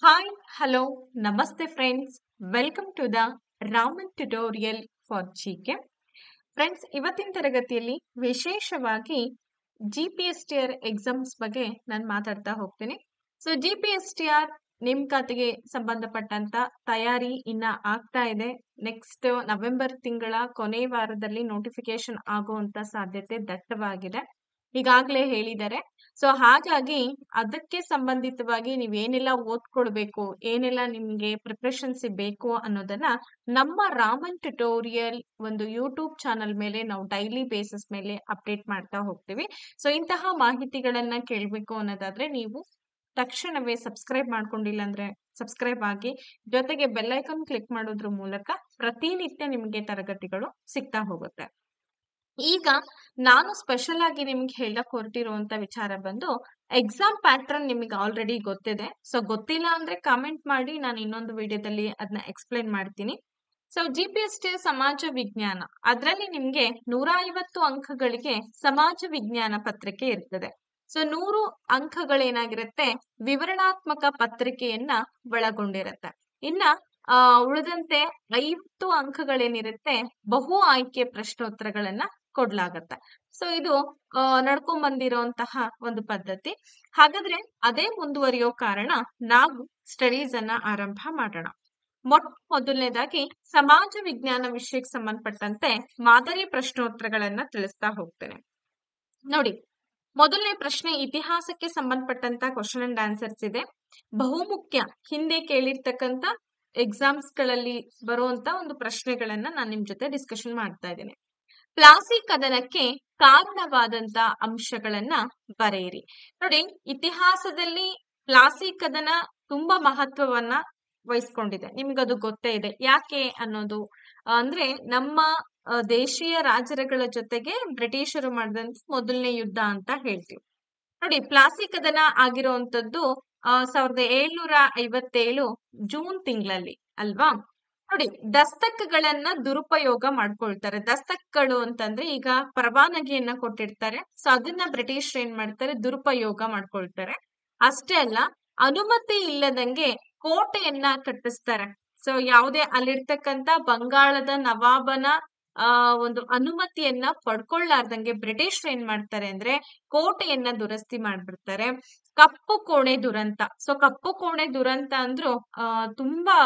Hi, hello, namaste friends. Welcome to the Raman tutorial for GK. Friends ಇವತ್ತಿನ ತರಗತಿಯಲ್ಲಿ ವಿಶೇಷವಾಗಿ GPSTR exams ಬಗ್ಗೆ ನಾನು ಮಾತಾಡ್ತಾ ಹೋಗ್ತೀನಿ. ಸೊ GPSTR ನೇಮಕಾತಿಗೆ ಸಂಬಂಧಪಟ್ಟಂತ ತಯಾರಿ ಇನ್ನ ಆಗ್ತಾ ಇದೆ. ನೆಕ್ಸ್ಟ್ ನವೆಂಬರ್ ತಿಂಗಳ ಕೊನೆ ವಾರದಲ್ಲಿ ನೋಟಿಫಿಕೇಶನ್ ಆಗುವಂತ ಸಾಧ್ಯತೆ ದಟ್ಟವಾಗಿದೆ. ಈಗಾಗಲೇ ಹೇಳಿದ್ದಾರೆ. ಸೊ ಹಾಗಾಗಿ ಅದಕ್ಕೆ ಸಂಬಂಧಿತವಾಗಿ ನೀವೇನೆಲ್ಲ ಓದ್ಕೊಳ್ಬೇಕು, ಏನೆಲ್ಲ ನಿಮ್ಗೆ ಪ್ರಿಪ್ರೇಷನ್ಸ್ ಬೇಕು ಅನ್ನೋದನ್ನ ನಮ್ಮ ರಾಮನ್ ಟ್ಯುಟೋರಿಯಲ್ ಒಂದು ಯೂಟ್ಯೂಬ್ ಚಾನಲ್ ಮೇಲೆ ನಾವು ಡೈಲಿ ಬೇಸಿಸ್ ಮೇಲೆ ಅಪ್ಡೇಟ್ ಮಾಡ್ತಾ ಹೋಗ್ತೀವಿ. ಸೊ ಇಂತಹ ಮಾಹಿತಿಗಳನ್ನ ಕೇಳಬೇಕು ಅನ್ನೋದಾದ್ರೆ ನೀವು ತಕ್ಷಣವೇ ಸಬ್ಸ್ಕ್ರೈಬ್ ಮಾಡ್ಕೊಂಡಿಲ್ಲ ಅಂದ್ರೆ ಸಬ್ಸ್ಕ್ರೈಬ್ ಆಗಿ, ಜೊತೆಗೆ ಬೆಲ್ ಐಕಾನ್ ಕ್ಲಿಕ್ ಮಾಡೋದ್ರ ಮೂಲಕ ಪ್ರತಿನಿತ್ಯ ನಿಮಗೆ ತರಗತಿಗಳು ಸಿಗ್ತಾ ಹೋಗುತ್ತೆ. ಈಗ ನಾನು ಸ್ಪೆಷಲ್ ಆಗಿ ನಿಮ್ಗೆ ಹೇಳಕ್ ಹೊರಟಿರುವಂತ ವಿಚಾರ ಬಂದು ಎಕ್ಸಾಮ್ ಪ್ಯಾಟ್ರನ್ ನಿಮಗೆ ಆಲ್ರೆಡಿ ಗೊತ್ತಿದೆ. ಸೊ ಗೊತ್ತಿಲ್ಲ ಅಂದ್ರೆ ಕಾಮೆಂಟ್ ಮಾಡಿ, ನಾನು ಇನ್ನೊಂದು ವಿಡಿಯೋದಲ್ಲಿ ಅದನ್ನ ಎಕ್ಸ್ಪ್ಲೈನ್ ಮಾಡ್ತೀನಿ. ಸೊ GPST ಸಮಾಜ ವಿಜ್ಞಾನ, ಅದರಲ್ಲಿ ನಿಮ್ಗೆ 150 ಅಂಕಗಳಿಗೆ ಸಮಾಜ ವಿಜ್ಞಾನ ಪತ್ರಿಕೆ ಇರ್ತದೆ. ಸೊ 100 ಅಂಕಗಳೇನಾಗಿರುತ್ತೆ, ವಿವರಣಾತ್ಮಕ ಪತ್ರಿಕೆಯನ್ನ ಒಳಗೊಂಡಿರುತ್ತೆ. ಇನ್ನ ಉಳಿದಂತೆ 50 ಅಂಕಗಳೇನಿರುತ್ತೆ, ಬಹು ಆಯ್ಕೆ ಪ್ರಶ್ನೋತ್ತರಗಳನ್ನ ಕೊಡ್ಲಾಗತ್ತೆ. ಸೊ ಇದು ನಡ್ಕೊಂಡ್ ಬಂದಿರುವಂತಹ ಒಂದು ಪದ್ಧತಿ. ಹಾಗಾದ್ರೆ ಅದೇ ಮುಂದುವರಿಯೋ ಕಾರಣ ನಾವು ಸ್ಟಡೀಸ್ ಅನ್ನ ಆರಂಭ ಮಾಡೋಣ. ಮೊದಲನೇದಾಗಿ ಸಮಾಜ ವಿಜ್ಞಾನ ವಿಷಯಕ್ಕೆ ಸಂಬಂಧಪಟ್ಟಂತೆ ಮಾದರಿ ಪ್ರಶ್ನೋತ್ತರಗಳನ್ನ ತಿಳಿಸ್ತಾ ಹೋಗ್ತೇನೆ. ನೋಡಿ, ಮೊದಲನೇ ಪ್ರಶ್ನೆ ಇತಿಹಾಸಕ್ಕೆ ಸಂಬಂಧಪಟ್ಟಂತ ಕ್ವಶನ್ ಅಂಡ್ ಆನ್ಸರ್ಸ್ ಇದೆ. ಬಹುಮುಖ್ಯ, ಹಿಂದೆ ಕೇಳಿರ್ತಕ್ಕಂತ ಎಕ್ಸಾಮ್ಸ್ ಗಳಲ್ಲಿ ಬರುವಂತ ಒಂದು ಪ್ರಶ್ನೆಗಳನ್ನ ನಾನು ನಿಮ್ ಜೊತೆ ಡಿಸ್ಕಷನ್ ಮಾಡ್ತಾ ಇದ್ದೇನೆ. ಪ್ಲಾಸಿ ಕದನಕ್ಕೆ ಕಾರಣವಾದಂತ ಅಂಶಗಳನ್ನ ಬರೆಯಿರಿ. ನೋಡಿ, ಇತಿಹಾಸದಲ್ಲಿ ಪ್ಲಾಸಿ ಕದನ ತುಂಬಾ ಮಹತ್ವವನ್ನ ವಹಿಸ್ಕೊಂಡಿದೆ. ನಿಮ್ಗದು ಗೊತ್ತೇ ಇದೆ. ಯಾಕೆ ಅನ್ನೋದು ಅಂದ್ರೆ ನಮ್ಮ ದೇಶೀಯ ರಾಜರುಗಳ ಜೊತೆಗೆ ಬ್ರಿಟಿಷರು ಮಾಡಿದಂತ ಮೊದಲನೇ ಯುದ್ಧ ಅಂತ ಹೇಳ್ತೀವಿ. ನೋಡಿ, ಪ್ಲಾಸಿ ಕದನ ಆಗಿರುವಂತದ್ದು 1757 ಜೂನ್ ತಿಂಗಳಲ್ಲಿ ಅಲ್ವಾ. ನೋಡಿ, ದಸ್ತಕ್ಗಳನ್ನ ದುರುಪಯೋಗ ಮಾಡ್ಕೊಳ್ತಾರೆ. ದಸ್ತಕ್ಗಳು ಅಂತಂದ್ರೆ ಈಗ ಪರವಾನಗಿಯನ್ನ ಕೊಟ್ಟಿರ್ತಾರೆ. ಸೊ ಅದನ್ನ ಬ್ರಿಟಿಷ್ ಏನ್ ಮಾಡ್ತಾರೆ, ದುರುಪಯೋಗ ಮಾಡ್ಕೊಳ್ತಾರೆ. ಅಷ್ಟೇ ಅಲ್ಲ, ಅನುಮತಿ ಇಲ್ಲದಂಗೆ ಕೋಟೆಯನ್ನ ಕಟ್ಟಿಸ್ತಾರೆ. ಸೊ ಯಾವುದೇ ಅಲ್ಲಿರ್ತಕ್ಕಂತ ಬಂಗಾಳದ ನವಾಬನ ಒಂದು ಅನುಮತಿಯನ್ನ ಪಡ್ಕೊಳ್ಳಾರ್ದಂಗೆ ಬ್ರಿಟಿಷ್ ಏನ್ ಮಾಡ್ತಾರೆ ಅಂದ್ರೆ ಕೋಟೆಯನ್ನ ದುರಸ್ತಿ ಮಾಡ್ಬಿಡ್ತಾರೆ. ಕಪ್ಪು ಕೋಣೆ ದುರಂತ. ಸೊ ಕಪ್ಪು ಕೋಣೆ ದುರಂತ ಅಂದ್ರು ತುಂಬಾ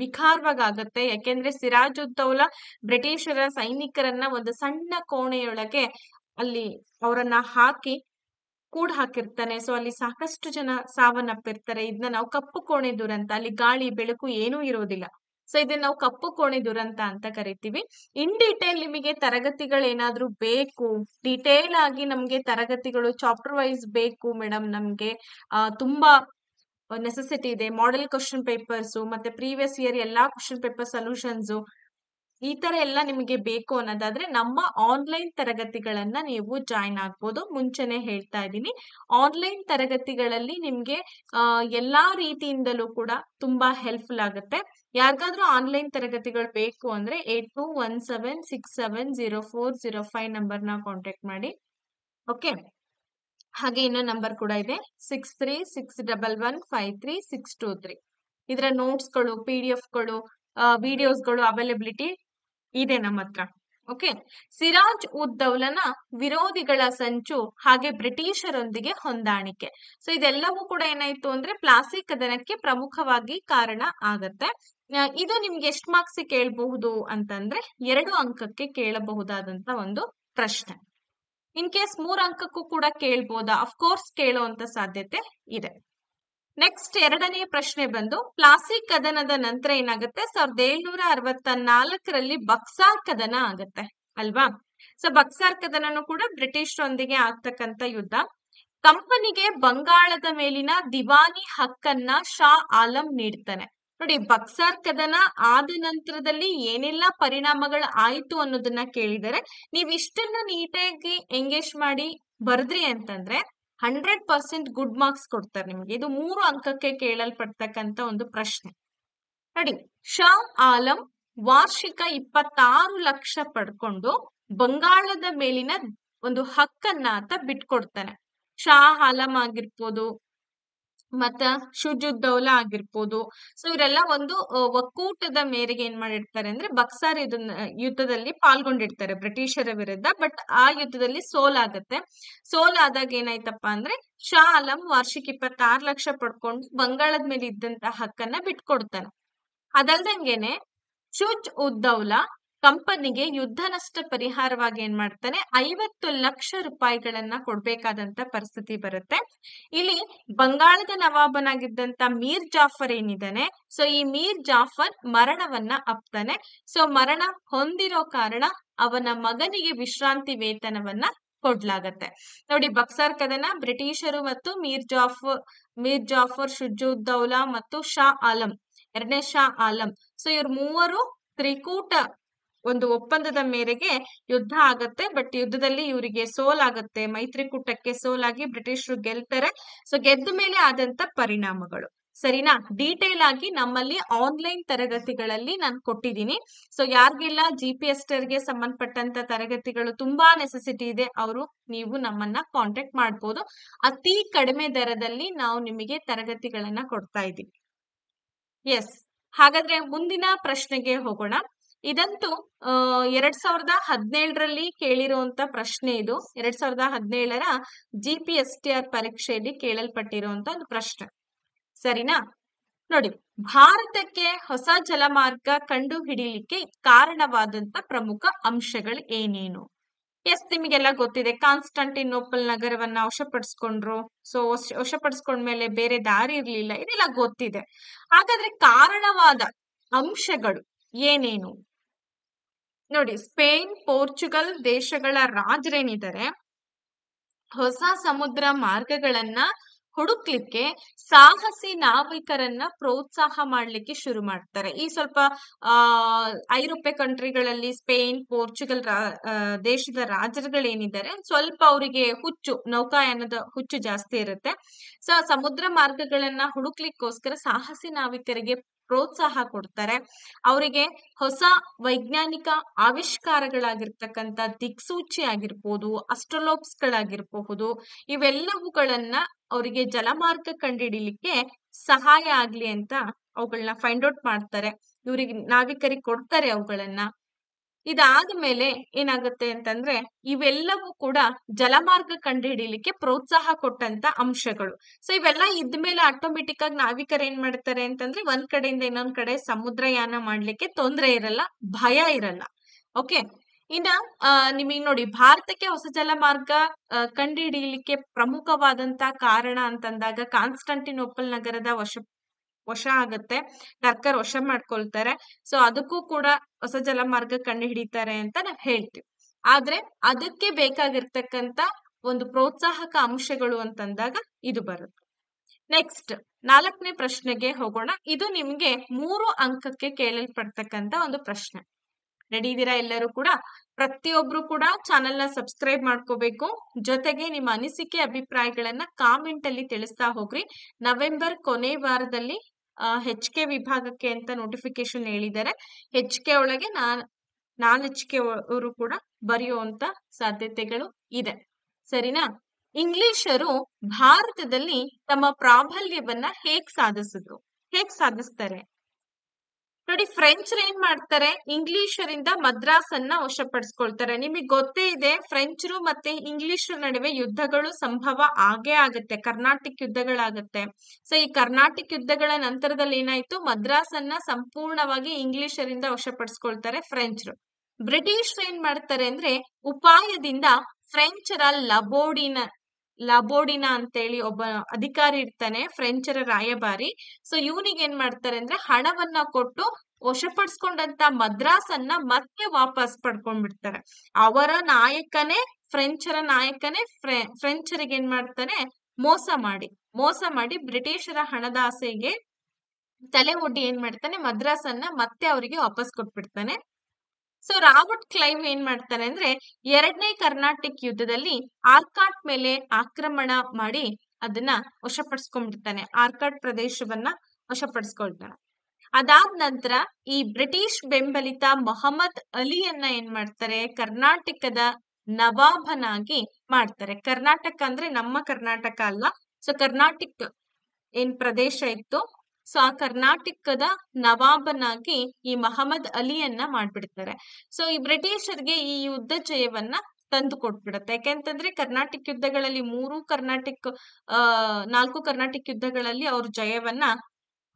ವಿಕಾರವಾಗತ್ತೆ. ಯಾಕೆಂದ್ರೆ ಸಿರಾಜುದ್ದೌಲಾ ಬ್ರಿಟಿಷರ ಸೈನಿಕರನ್ನ ಒಂದು ಸಣ್ಣ ಕೋಣೆಯೊಳಗೆ ಅಲ್ಲಿ ಅವರನ್ನ ಹಾಕಿ ಕೂಡ್ ಹಾಕಿರ್ತಾನೆ. ಸೊ ಅಲ್ಲಿ ಸಾಕಷ್ಟು ಜನ ಸಾವನ್ನಪ್ಪಿರ್ತಾರೆ. ಇದನ್ನ ನಾವು ಕಪ್ಪು ಕೋಣೆ ದುರಂತ, ಅಲ್ಲಿ ಗಾಳಿ ಬೆಳಕು ಏನೂ ಇರೋದಿಲ್ಲ. ಸೊ ಇದನ್ನ ನಾವು ಕಪ್ಪು ಕೋಣೆ ದುರಂತ ಅಂತ ಕರಿತೀವಿ. ಇನ್ ಡೀಟೇಲ್ ನಿಮಗೆ ತರಗತಿಗಳು ಏನಾದ್ರೂ ಬೇಕು, ಡಿಟೇಲ್ ಆಗಿ ನಮ್ಗೆ ತರಗತಿಗಳು ಚಾಪ್ಟರ್ ವೈಸ್ ಬೇಕು ಮೇಡಮ್, ನಮ್ಗೆ ತುಂಬಾ ನೆಸೆಸಿಟಿ ಇದೆ. ಮಾಡೆಲ್ ಕ್ವಶನ್ ಪೇಪರ್ಸ್ ಮತ್ತೆ ಪ್ರೀವಿಯಸ್ ಇಯರ್ ಎಲ್ಲಾ ಕ್ವಶನ್ ಪೇಪರ್ ಸೊಲ್ಯೂಷನ್ಸ್ ಈ ತರ ಎಲ್ಲ ನಿಮಗೆ ಬೇಕು ಅನ್ನೋದಾದ್ರೆ ನಮ್ಮ ಆನ್ಲೈನ್ ತರಗತಿಗಳನ್ನ ನೀವು ಜಾಯಿನ್ ಆಗ್ಬೋದು. ಮುಂಚೆನೆ ಹೇಳ್ತಾ ಇದ್ದೀನಿ, ಆನ್ಲೈನ್ ತರಗತಿಗಳಲ್ಲಿ ನಿಮ್ಗೆ ಎಲ್ಲಾ ರೀತಿಯಿಂದಲೂ ಕೂಡ ತುಂಬಾ ಹೆಲ್ಪ್ಫುಲ್ ಆಗುತ್ತೆ. ಯಾರಿಗಾದ್ರೂ ಆನ್ಲೈನ್ ತರಗತಿಗಳು ಬೇಕು ಅಂದ್ರೆ 8217670405 ನಂಬರ್ನ ಕಾಂಟ್ಯಾಕ್ಟ್ ಮಾಡಿ. ಓಕೆ, ಹಾಗೆ ಇನ್ನೊಂದು ನಂಬರ್ ಕೂಡ ಇದೆ, 6361153623. ಇದರ ನೋಟ್ಸ್ಗಳು, PDF ಗಳು, ವಿಡಿಯೋಸ್ಗಳು ಅವೈಲಬಿಲಿಟಿ ಇದೆ ನಮ್ಮ ಹತ್ರ. ಓಕೆ, ಸಿರಾಜ್ ಉದ್ ದೌಲನ ವಿರೋಧಿಗಳ ಸಂಚು ಹಾಗೆ ಬ್ರಿಟಿಷರೊಂದಿಗೆ ಹೊಂದಾಣಿಕೆ. ಸೊ ಇದೆಲ್ಲವೂ ಕೂಡ ಏನಾಯ್ತು ಅಂದ್ರೆ ಪ್ಲಾಸಿ ಕದನಕ್ಕೆ ಪ್ರಮುಖವಾಗಿ ಕಾರಣ ಆಗತ್ತೆ. ಇದು ನಿಮ್ಗೆ ಎಷ್ಟು ಮಾರ್ಕ್ಸ್ ಕೇಳಬಹುದು ಅಂತಂದ್ರೆ 2 ಅಂಕಕ್ಕೆ ಕೇಳಬಹುದಾದಂತ ಒಂದು ಪ್ರಶ್ನೆ. ಇನ್ ಕೇಸ್ 3 ಅಂಕಕ್ಕೂ ಕೂಡ ಕೇಳ್ಬೋದಾ? ಅಫ್ಕೋರ್ಸ್ ಕೇಳುವಂತ ಸಾಧ್ಯತೆ ಇದೆ. ನೆಕ್ಸ್ಟ್ ಎರಡನೇ ಪ್ರಶ್ನೆ ಬಂದು ಪ್ಲಾಸಿ ಕದನದ ನಂತರ ಏನಾಗುತ್ತೆ, 1764ರಲ್ಲಿ ಬಕ್ಸಾರ್ ಕದನ ಆಗತ್ತೆ ಅಲ್ವಾ. ಸೊ ಬಕ್ಸಾರ್ ಕದನನು ಕೂಡ ಬ್ರಿಟಿಷರೊಂದಿಗೆ ಆಗ್ತಕ್ಕಂತ ಯುದ್ಧ. ಕಂಪನಿಗೆ ಬಂಗಾಳದ ಮೇಲಿನ ದಿವಾನಿ ಹಕ್ಕನ್ನ ಶಾ ಆಲಂ ನೀಡ್ತಾನೆ. ನೋಡಿ, ಬಕ್ಸಾರ್ ಕದನ ಆದ ನಂತರದಲ್ಲಿ ಏನೆಲ್ಲ ಪರಿಣಾಮಗಳು ಆಯ್ತು ಅನ್ನೋದನ್ನ ಕೇಳಿದರೆ ನೀವ್ ಇಷ್ಟನ್ನ ನೀಟಾಗಿ ಎಂಗೇಜ್ ಮಾಡಿ ಬರ್ದ್ರಿ ಅಂತಂದ್ರೆ 100% ಗುಡ್ ಮಾರ್ಕ್ಸ್ ಕೊಡ್ತಾರೆ ನಿಮ್ಗೆ. ಇದು 3 ಅಂಕಕ್ಕೆ ಕೇಳಲ್ಪಡ್ತಕ್ಕಂತ ಒಂದು ಪ್ರಶ್ನೆ. ನೋಡಿ, ಶಾ ಆಲಂ ವಾರ್ಷಿಕ 26 ಲಕ್ಷ ಪಡ್ಕೊಂಡು ಬಂಗಾಳದ ಮೇಲಿನ ಒಂದು ಹಕ್ಕನ್ನ ಅಂತ ಬಿಟ್ಕೊಡ್ತಾನೆ. ಶಾ ಆಲಂ ಆಗಿರ್ಬೋದು, ಮತ್ತ ಶುಜುದ್ದೌಲಾ ಆಗಿರ್ಬೋದು. ಸೊ ಇವರೆಲ್ಲ ಒಂದು ಒಕ್ಕೂಟದ ಮೇರೆಗೆ ಏನ್ ಮಾಡಿರ್ತಾರೆ ಅಂದ್ರೆ ಬಕ್ಸಾರ್ ಯುದ್ಧದಲ್ಲಿ ಪಾಲ್ಗೊಂಡಿರ್ತಾರೆ ಬ್ರಿಟಿಷರ ವಿರುದ್ಧ. ಬಟ್ ಆ ಯುದ್ಧದಲ್ಲಿ ಸೋಲಾಗತ್ತೆ. ಸೋಲಾದಾಗ ಏನಾಯ್ತಪ್ಪ ಅಂದ್ರೆ ಶಾ ಆಲಂ ವಾರ್ಷಿಕ 26 ಲಕ್ಷ ಪಡ್ಕೊಂಡು ಬಂಗಾಳದ ಮೇಲೆ ಇದ್ದಂತ ಹಕ್ಕನ್ನ ಬಿಟ್ಕೊಡ್ತಾನೆ. ಅದಲ್ದಂಗೆನೆ ಶುಜ್ ಉದ್ದೌಲಾ ಕಂಪನಿಗೆ ಯುದ್ಧ ನಷ್ಟ ಪರಿಹಾರವಾಗಿ ಏನ್ ಮಾಡ್ತಾನೆ 50 ಲಕ್ಷ ರೂಪಾಯಿಗಳನ್ನ ಕೊಡ್ಬೇಕಾದಂತ ಪರಿಸ್ಥಿತಿ ಬರುತ್ತೆ. ಇಲ್ಲಿ ಬಂಗಾಳದ ನವಾಬನಾಗಿದ್ದಂತ ಮೀರ್ ಜಾಫರ್ ಏನಿದ್ದಾನೆ, ಸೊ ಈ ಮೀರ್ ಜಾಫರ್ ಮರಣವನ್ನ ಅಪ್ತಾನೆ. ಸೊ ಮರಣ ಹೊಂದಿರೋ ಕಾರಣ ಅವನ ಮಗನಿಗೆ ವಿಶ್ರಾಂತಿ ವೇತನವನ್ನ ಕೊಡ್ಲಾಗತ್ತೆ. ನೋಡಿ, ಬಕ್ಸಾರ್ ಕದನ ಬ್ರಿಟಿಷರು ಮತ್ತು ಮೀರ್ ಜಾಫರ್, ಶುಜುದ್ದೌಲಾ ಮತ್ತು ಶಾ ಆಲಂ, ಎರಡನೇ ಶಾ ಆಲಂ, ಸೊ ಇವ್ರ ಮೂವರು ತ್ರಿಕೂಟ ಒಂದು ಒಪ್ಪಂದದ ಮೇರೆಗೆ ಯುದ್ಧ ಆಗತ್ತೆ. ಬಟ್ ಯುದ್ಧದಲ್ಲಿ ಇವರಿಗೆ ಸೋಲಾಗತ್ತೆ, ಮೈತ್ರಿಕೂಟಕ್ಕೆ ಸೋಲಾಗಿ ಬ್ರಿಟಿಷರು ಗೆಲ್ತಾರೆ. ಸೊ ಗೆದ್ದ ಮೇಲೆ ಆದಂತ ಪರಿಣಾಮಗಳು. ಸರಿನಾ? ಡೀಟೇಲ್ ಆಗಿ ನಮ್ಮಲ್ಲಿ ಆನ್ಲೈನ್ ತರಗತಿಗಳಲ್ಲಿ ನಾನು ಕೊಟ್ಟಿದ್ದೀನಿ. ಸೊ ಯಾರಿಗೆಲ್ಲ GPSTR ಗೆ ಸಂಬಂಧಪಟ್ಟಂತ ತರಗತಿಗಳು ತುಂಬಾ ನೆಸೆಸಿಟಿ ಇದೆ, ನೀವು ನಮ್ಮನ್ನ ಕಾಂಟ್ಯಾಕ್ಟ್ ಮಾಡ್ಬೋದು. ಅತಿ ಕಡಿಮೆ ದರದಲ್ಲಿ ನಾವು ನಿಮಗೆ ತರಗತಿಗಳನ್ನ ಕೊಡ್ತಾ ಇದ್ದೀವಿ. ಎಸ್, ಹಾಗಾದ್ರೆ ಮುಂದಿನ ಪ್ರಶ್ನೆಗೆ ಹೋಗೋಣ. ಇದಂತೂ 2017ರಲ್ಲಿ ಕೇಳಿರುವಂತ ಪ್ರಶ್ನೆ. ಇದು 2017ರ GPSTR ಪರೀಕ್ಷೆಯಲ್ಲಿ ಕೇಳಲ್ಪಟ್ಟಿರುವಂತ ಒಂದು ಪ್ರಶ್ನೆ. ಸರಿನಾ? ನೋಡಿ, ಭಾರತಕ್ಕೆ ಹೊಸ ಜಲಮಾರ್ಗ ಕಂಡು ಹಿಡಿಯಲಿಕ್ಕೆ ಕಾರಣವಾದಂತ ಪ್ರಮುಖ ಅಂಶಗಳು ಏನೇನು? ಎಸ್, ನಿಮಗೆಲ್ಲ ಗೊತ್ತಿದೆ. ಕಾನ್ಸ್ಟಾಂಟಿನೋಪಲ್ ನಗರವನ್ನ ವಶಪಡಿಸ್ಕೊಂಡ್ರು. ಸೊ ವಶಪಡಿಸ್ಕೊಂಡ್ಮೇಲೆ ಬೇರೆ ದಾರಿ ಇರ್ಲಿಲ್ಲ, ಇದೆಲ್ಲ ಗೊತ್ತಿದೆ. ಹಾಗಾದ್ರೆ ಕಾರಣವಾದ ಅಂಶಗಳು ಏನೇನು? ನೋಡಿ, ಸ್ಪೇನ್, ಪೋರ್ಚುಗಲ್ ದೇಶಗಳ ರಾಜರೇನಿದ್ದಾರೆ ಹೊಸ ಸಮುದ್ರ ಮಾರ್ಗಗಳನ್ನ ಹುಡುಕ್ಲಿಕ್ಕೆ ಸಾಹಸಿ ನಾವಿಕರನ್ನ ಪ್ರೋತ್ಸಾಹ ಮಾಡ್ಲಿಕ್ಕೆ ಶುರು ಮಾಡ್ತಾರೆ. ಈ ಸ್ವಲ್ಪ ಐರೋಪ್ಯ ಕಂಟ್ರಿಗಳಲ್ಲಿ ಸ್ಪೇನ್, ಪೋರ್ಚುಗಲ್ ದೇಶದ ರಾಜರುಗಳೇನಿದ್ದಾರೆ ಸ್ವಲ್ಪ ಅವರಿಗೆ ನೌಕಾಯಾನದ ಹುಚ್ಚು ಜಾಸ್ತಿ ಇರುತ್ತೆ. ಸೊ ಸಮುದ್ರ ಮಾರ್ಗಗಳನ್ನ ಹುಡುಕ್ಲಿಕ್ಕೋಸ್ಕರ ಸಾಹಸಿ ನಾವಿಕರಿಗೆ ಪ್ರೋತ್ಸಾಹ ಕೊಡ್ತಾರೆ. ಅವರಿಗೆ ಹೊಸ ವೈಜ್ಞಾನಿಕ ಆವಿಷ್ಕಾರಗಳಾಗಿರ್ತಕ್ಕಂಥ ದಿಕ್ಸೂಚಿ ಆಗಿರ್ಬೋದು, ಅಸ್ಟ್ರೋಲೋಬ್ಸ್ ಗಳಾಗಿರಬಹುದು, ಇವೆಲ್ಲವುಗಳನ್ನ ಅವರಿಗೆ ಜಲಮಾರ್ಗ ಕಂಡುಹಿಡಿಲಿಕ್ಕೆ ಸಹಾಯ ಆಗ್ಲಿ ಅಂತ ಅವುಗಳನ್ನ ಫೈಂಡ್ ಔಟ್ ಮಾಡ್ತಾರೆ. ಇವ್ರಿಗೆ ನಾವಿಕರಿಗೆ ಕೊಡ್ತಾರೆ ಅವುಗಳನ್ನ. ಇದಾದ್ಮೇಲೆ ಏನಾಗುತ್ತೆ ಅಂತಂದ್ರೆ ಇವೆಲ್ಲವೂ ಕೂಡ ಜಲಮಾರ್ಗ ಕಂಡುಹಿಡಿಯಲಿಕ್ಕೆ ಪ್ರೋತ್ಸಾಹ ಕೊಟ್ಟಂತ ಅಂಶಗಳು. ಸೊ ಇವೆಲ್ಲ ಇದ್ಮೇಲೆ ಆಟೋಮೆಟಿಕ್ ಆಗಿ ನಾವಿಕರು ಏನ್ ಮಾಡ್ತಾರೆ ಅಂತಂದ್ರೆ ಒಂದ್ ಕಡೆಯಿಂದ ಇನ್ನೊಂದ್ ಕಡೆ ಸಮುದ್ರಯಾನ ಮಾಡ್ಲಿಕ್ಕೆ ತೊಂದರೆ ಇರಲ್ಲ, ಭಯ ಇರಲ್ಲ. ಓಕೆ, ಇನ್ನ ನಿಮಗೆ ನೋಡಿ, ಭಾರತಕ್ಕೆ ಹೊಸ ಜಲಮಾರ್ಗ ಕಂಡುಹಿಡಿಯಲಿಕ್ಕೆ ಪ್ರಮುಖವಾದಂತ ಕಾರಣ ಅಂತಂದಾಗ ಕಾನ್ಸ್ಟಾಂಟಿನೋಪಲ್ ನಗರದ ವಶ ಆಗತ್ತೆ, ಟರ್ಕರ್ ವಶ ಮಾಡ್ಕೊಳ್ತಾರೆ. ಸೊ ಅದಕ್ಕೂ ಕೂಡ ಹೊಸ ಜಲಮಾರ್ಗ ಕಂಡು ಹಿಡಿತಾರೆ ಅಂತ ನಾವ್ ಹೇಳ್ತೀವಿ. ಆದ್ರೆ ಅದಕ್ಕೆ ಬೇಕಾಗಿರ್ತಕ್ಕಂತ ಒಂದು ಪ್ರೋತ್ಸಾಹಕ ಅಂಶಗಳು ಅಂತಂದಾಗ ಇದು ಬರುತ್ತೆ. ನೆಕ್ಸ್ಟ್ 4ನೇ ಪ್ರಶ್ನೆಗೆ ಹೋಗೋಣ. ಇದು ನಿಮ್ಗೆ 3 ಅಂಕಕ್ಕೆ ಕೇಳಲ್ಪಡ್ತಕ್ಕಂತ ಒಂದು ಪ್ರಶ್ನೆ. ರೆಡಿ ಇದೀರಾ ಎಲ್ಲರೂ ಕೂಡ? ಪ್ರತಿಯೊಬ್ರು ಕೂಡ ಚಾನೆಲ್ ನ ಸಬ್ಸ್ಕ್ರೈಬ್ ಮಾಡ್ಕೋಬೇಕು. ಜೊತೆಗೆ ನಿಮ್ಮ ಅನಿಸಿಕೆ ಅಭಿಪ್ರಾಯಗಳನ್ನ ಕಾಮೆಂಟ್ ಅಲ್ಲಿ ತಿಳಿಸ್ತಾ ಹೋಗ್ರಿ. ನವೆಂಬರ್ ಕೊನೆ ವಾರದಲ್ಲಿ HK ವಿಭಾಗಕ್ಕೆ ಅಂತ ನೋಟಿಫಿಕೇಶನ್ ಹೇಳಿದ್ದಾರೆ. HK ಒಳಗೆ ನಾನ್ HK ಅವರು ಕೂಡ ಬರೆಯುವಂತ ಸಾಧ್ಯತೆಗಳು ಇದೆ. ಸರಿನಾ? ಇಂಗ್ಲಿಷರು ಭಾರತದಲ್ಲಿ ತಮ್ಮ ಪ್ರಾಬಲ್ಯವನ್ನ ಹೇಗ್ ಸಾಧಿಸ್ತಾರೆ? ನೋಡಿ, ಫ್ರೆಂಚರ್ ಏನ್ ಮಾಡ್ತಾರೆ, ಇಂಗ್ಲಿಷರಿಂದ ಮದ್ರಾಸನ್ನ ವಶಪಡಿಸ್ಕೊಳ್ತಾರೆ. ನಿಮಗೆ ಗೊತ್ತೇ ಇದೆ, ಫ್ರೆಂಚರು ಮತ್ತೆ ಇಂಗ್ಲಿಷರ ನಡುವೆ ಯುದ್ಧಗಳು ಸಂಭವ ಆಗೇ ಆಗುತ್ತೆ, ಕರ್ನಾಟಿಕ್ ಯುದ್ಧಗಳಾಗತ್ತೆ. ಸೊ ಈ ಕರ್ನಾಟಿಕ್ ಯುದ್ಧಗಳ ನಂತರದಲ್ಲಿ ಏನಾಯ್ತು, ಮದ್ರಾಸನ್ನ ಸಂಪೂರ್ಣವಾಗಿ ಇಂಗ್ಲಿಷರಿಂದ ವಶಪಡಿಸ್ಕೊಳ್ತಾರೆ ಫ್ರೆಂಚರು. ಬ್ರಿಟಿಷ್ ಏನ್ ಮಾಡ್ತಾರೆ ಅಂದ್ರೆ ಉಪಾಯದಿಂದ ಫ್ರೆಂಚರ ಲಬೋಡಿನಾ ಅಂತೇಳಿ ಒಬ್ಬ ಅಧಿಕಾರಿ ಇರ್ತಾನೆ, ಫ್ರೆಂಚರ ರಾಯಭಾರಿ. ಸೊ ಇವನಿಗೆ ಏನ್ ಮಾಡ್ತಾರೆ ಅಂದ್ರೆ ಹಣವನ್ನ ಕೊಟ್ಟು ವಶಪಡಿಸ್ಕೊಂಡಂತ ಮದ್ರಾಸನ್ನ ಮತ್ತೆ ವಾಪಸ್ ಪಡ್ಕೊಂಡ್ಬಿಡ್ತಾರೆ. ಅವರ ನಾಯಕನೇ ಫ್ರೆಂಚರಿಗೆ ಏನ್ ಮಾಡ್ತಾನೆ, ಮೋಸ ಮಾಡಿ ಬ್ರಿಟಿಷರ ಹಣದ ಆಸೆಗೆ ತಲೆ ಒಡ್ಡಿ ಏನ್ ಮಾಡ್ತಾನೆ, ಮದ್ರಾಸನ್ನ ಮತ್ತೆ ಅವರಿಗೆ ವಾಪಸ್ ಕೊಟ್ಬಿಡ್ತಾನೆ. ಸೊ ರಾಬರ್ಟ್ ಕ್ಲೈವ್ ಏನ್ ಮಾಡ್ತಾನೆ ಅಂದ್ರೆ 2ನೇ ಕರ್ನಾಟಿಕ್ ಯುದ್ಧದಲ್ಲಿ ಆರ್ಕಾಟ್ ಮೇಲೆ ಆಕ್ರಮಣ ಮಾಡಿ ಅದನ್ನ ವಶಪಡಿಸ್ಕೊಂಡ್ಬಿಡ್ತಾನೆ, ಆರ್ಕಾಟ್ ಪ್ರದೇಶವನ್ನ ವಶಪಡಿಸ್ಕೊಳ್ತಾನೆ. ಅದಾದ ನಂತರ ಈ ಬ್ರಿಟಿಷ್ ಬೆಂಬಲಿತ ಮೊಹಮ್ಮದ್ ಅಲಿಯನ್ನ ಏನ್ ಮಾಡ್ತಾರೆ, ಕರ್ನಾಟಕದ ನವಾಬನಾಗಿ ಮಾಡ್ತಾರೆ. ಕರ್ನಾಟಕ ಅಂದ್ರೆ ನಮ್ಮ ಕರ್ನಾಟಕ ಅಲ್ಲ. ಸೊ ಏನ್ ಪ್ರದೇಶ ಇತ್ತು, ಸೊ ಆ ಕರ್ನಾಟಕದ ನವಾಬನಾಗಿ ಈ ಮಹಮ್ಮದ್ ಅಲಿಯನ್ನ ಮಾಡ್ಬಿಡ್ತಾರೆ. ಸೊ ಈ ಬ್ರಿಟಿಷರಿಗೆ ಈ ಯುದ್ಧ ಜಯವನ್ನ ತಂದು ಕೊಟ್ಬಿಡತ್ತೆ. ಯಾಕೆಂತಂದ್ರೆ ಕರ್ನಾಟಕ ಯುದ್ಧಗಳಲ್ಲಿ ನಾಲ್ಕು ಕರ್ನಾಟಕ ಯುದ್ಧಗಳಲ್ಲಿ ಅವ್ರ ಜಯವನ್ನ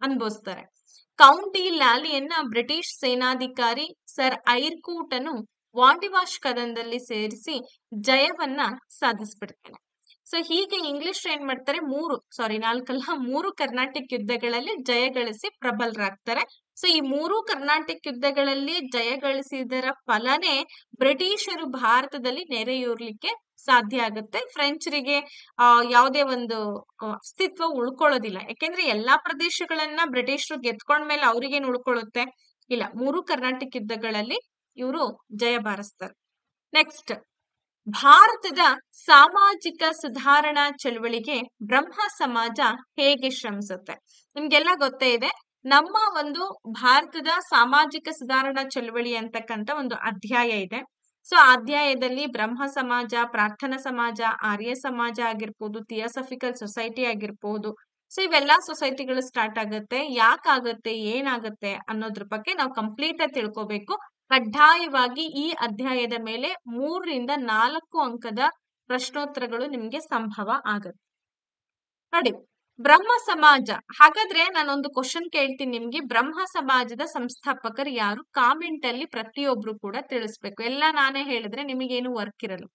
ಅನುಭವಿಸ್ತಾರೆ. ಕೌಂಟಿ ಲ್ಯಾಲಿಯನ್ನ ಬ್ರಿಟಿಷ್ ಸೇನಾಧಿಕಾರಿ ಸರ್ ಐರ್ಕೂಟನು ವಾಂಡಿವಾಶ್ ಕದನದಲ್ಲಿ ಸೇರಿಸಿ ಜಯವನ್ನ ಸಾಧಿಸ್ಬಿಡ್ತಾನೆ. ಸೊ ಹೀಗೆ ಇಂಗ್ಲಿಷ್ ಏನ್ ಮಾಡ್ತಾರೆ, ಮೂರು ಕರ್ನಾಟಕ ಯುದ್ಧಗಳಲ್ಲಿ ಜಯಗಳಿಸಿ ಪ್ರಬಲರಾಗ್ತಾರೆ. ಸೊ ಈ ಮೂರು ಕರ್ನಾಟಕ ಯುದ್ಧಗಳಲ್ಲಿ ಜಯಗಳಿಸಿದರ ಫಲನೇ ಬ್ರಿಟಿಷರು ಭಾರತದಲ್ಲಿ ನೆರೆಯೂರ್ಲಿಕ್ಕೆ ಸಾಧ್ಯ ಆಗುತ್ತೆ. ಫ್ರೆಂಚರಿಗೆ ಯಾವುದೇ ಒಂದು ಅಸ್ತಿತ್ವ ಉಳ್ಕೊಳ್ಳೋದಿಲ್ಲ. ಯಾಕೆಂದ್ರೆ ಎಲ್ಲಾ ಪ್ರದೇಶಗಳನ್ನ ಬ್ರಿಟಿಷರು ಗೆದ್ಕೊಂಡ್ಮೇಲೆ ಅವ್ರಿಗೇನ್ ಉಳ್ಕೊಳ್ಳುತ್ತೆ? ಇಲ್ಲ, ಮೂರು ಕರ್ನಾಟಕ ಯುದ್ಧಗಳಲ್ಲಿ ಇವರು ಜಯ ಬಾರಿಸ್ತಾರೆ. ನೆಕ್ಸ್ಟ್, ಭಾರತದ ಸಾಮಾಜಿಕ ಸುಧಾರಣಾ ಚಳುವಳಿಗೆ ಬ್ರಹ್ಮ ಸಮಾಜ ಹೇಗೆ ಶ್ರಮಿಸುತ್ತೆ? ನಿಮ್ಗೆಲ್ಲ ಗೊತ್ತೇ ಇದೆ, ನಮ್ಮ ಒಂದು ಭಾರತದ ಸಾಮಾಜಿಕ ಸುಧಾರಣಾ ಚಳುವಳಿ ಅಂತಕ್ಕಂಥ ಒಂದು ಅಧ್ಯಾಯ ಇದೆ. ಸೊ ಆ ಅಧ್ಯಾಯದಲ್ಲಿ ಬ್ರಹ್ಮ ಸಮಾಜ, ಪ್ರಾರ್ಥನಾ ಸಮಾಜ, ಆರ್ಯ ಸಮಾಜ ಆಗಿರ್ಬೋದು, ಥಿಯೋಸಫಿಕಲ್ ಸೊಸೈಟಿ ಆಗಿರ್ಬೋದು, ಸೊ ಇವೆಲ್ಲಾ ಸೊಸೈಟಿಗಳು ಸ್ಟಾರ್ಟ್ ಆಗುತ್ತೆ. ಯಾಕಾಗತ್ತೆ, ಏನಾಗುತ್ತೆ ಅನ್ನೋದ್ರ ಬಗ್ಗೆ ನಾವು ಕಂಪ್ಲೀಟ್ ಆಗಿ ತಿಳ್ಕೊಬೇಕು. ಕಡ್ಡಾಯವಾಗಿ ಈ ಅಧ್ಯಾಯದ ಮೇಲೆ 3ರಿಂದ 4 ಅಂಕದ ಪ್ರಶ್ನೋತ್ತರಗಳು ನಿಮ್ಗೆ ಸಂಭವ ಆಗುತ್ತೆ. ನೋಡಿ, ಬ್ರಹ್ಮ ಸಮಾಜ. ಹಾಗಾದ್ರೆ ನಾನೊಂದು ಕ್ವಶನ್ ಕೇಳ್ತೀನಿ ನಿಮ್ಗೆ, ಬ್ರಹ್ಮ ಸಮಾಜದ ಸಂಸ್ಥಾಪಕರು ಯಾರು? ಕಾಮೆಂಟ್ ಅಲ್ಲಿ ಪ್ರತಿಯೊಬ್ರು ಕೂಡ ತಿಳಿಸ್ಬೇಕು. ಎಲ್ಲ ನಾನೇ ಹೇಳಿದ್ರೆ ನಿಮಗೇನು ವರ್ಕ್ ಇರಲ್ಲ.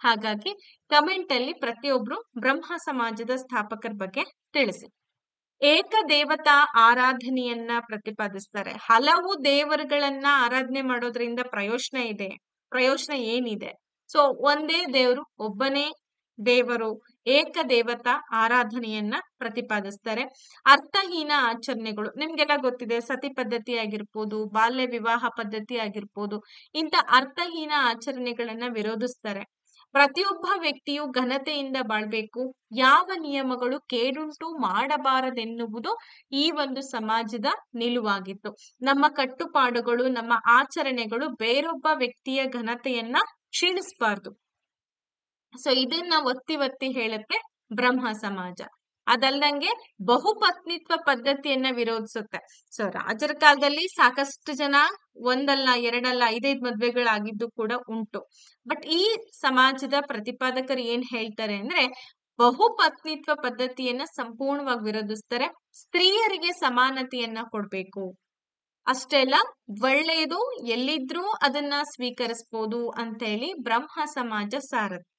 ಹಾಗಾಗಿ ಕಮೆಂಟ್ ಅಲ್ಲಿ ಪ್ರತಿಯೊಬ್ರು ಬ್ರಹ್ಮ ಸಮಾಜದ ಸ್ಥಾಪಕರ ಬಗ್ಗೆ ತಿಳಿಸಿ. ಏಕದೇವತಾ ಆರಾಧನೆಯನ್ನ ಪ್ರತಿಪಾದಿಸ್ತಾರೆ. ಹಲವು ದೇವರುಗಳನ್ನ ಆರಾಧನೆ ಮಾಡೋದ್ರಿಂದ ಪ್ರಯೋಜನ ಏನಿದೆ? ಸೊ ಒಂದೇ ದೇವರು, ಒಬ್ಬನೇ ದೇವರು, ಏಕದೇವತಾ ಆರಾಧನೆಯನ್ನ ಪ್ರತಿಪಾದಿಸ್ತಾರೆ. ಅರ್ಥಹೀನ ಆಚರಣೆಗಳು ನಿಮ್ಗೆಲ್ಲ ಗೊತ್ತಿದೆ, ಸತಿ ಪದ್ಧತಿ ಆಗಿರ್ಬೋದು, ಬಾಲ್ಯ ವಿವಾಹ ಪದ್ಧತಿ ಆಗಿರ್ಬೋದು, ಇಂಥ ಅರ್ಥಹೀನ ಆಚರಣೆಗಳನ್ನ ವಿರೋಧಿಸ್ತಾರೆ. ಪ್ರತಿಯೊಬ್ಬ ವ್ಯಕ್ತಿಯು ಘನತೆಯಿಂದ ಬಾಳ್ಬೇಕು, ಯಾವ ನಿಯಮಗಳು ಕೇಡುಂಟು ಮಾಡಬಾರದೆನ್ನುವುದು ಈ ಒಂದು ಸಮಾಜದ ನಿಲುವಾಗಿತ್ತು. ನಮ್ಮ ಕಟ್ಟುಪಾಡುಗಳು, ನಮ್ಮ ಆಚರಣೆಗಳು ಬೇರೊಬ್ಬ ವ್ಯಕ್ತಿಯ ಘನತೆಯನ್ನ ಕ್ಷೀಣಿಸಬಾರ್ದು. ಸೊ ಇದನ್ನ ಒತ್ತಿ ಹೇಳುತ್ತೆ ಬ್ರಹ್ಮ ಸಮಾಜ. ಅದಲ್ದಂಗೆ ಬಹುಪತ್ನಿತ್ವ ಪದ್ಧತಿಯನ್ನ ವಿರೋಧಿಸುತ್ತೆ. ಸೊ ರಾಜರ ಕಾಲದಲ್ಲಿ ಸಾಕಷ್ಟು ಜನ ಒಂದಲ್ಲ, ಎರಡಲ್ಲ, 5 ಮದ್ವೆಗಳಾಗಿದ್ದು ಕೂಡ ಉಂಟು. ಬಟ್ ಈ ಸಮಾಜದ ಪ್ರತಿಪಾದಕರು ಏನ್ ಹೇಳ್ತಾರೆ ಅಂದ್ರೆ, ಬಹುಪತ್ನಿತ್ವ ಪದ್ಧತಿಯನ್ನ ಸಂಪೂರ್ಣವಾಗಿ ವಿರೋಧಿಸ್ತಾರೆ. ಸ್ತ್ರೀಯರಿಗೆ ಸಮಾನತೆಯನ್ನ ಕೊಡ್ಬೇಕು, ಅಷ್ಟೇ ಅಲ್ಲ ಒಳ್ಳೆಯದು ಎಲ್ಲಿದ್ರೂ ಅದನ್ನ ಸ್ವೀಕರಿಸಬಹುದು ಅಂತ ಹೇಳಿ ಬ್ರಹ್ಮ ಸಮಾಜ ಸಾರತ್ತೆ.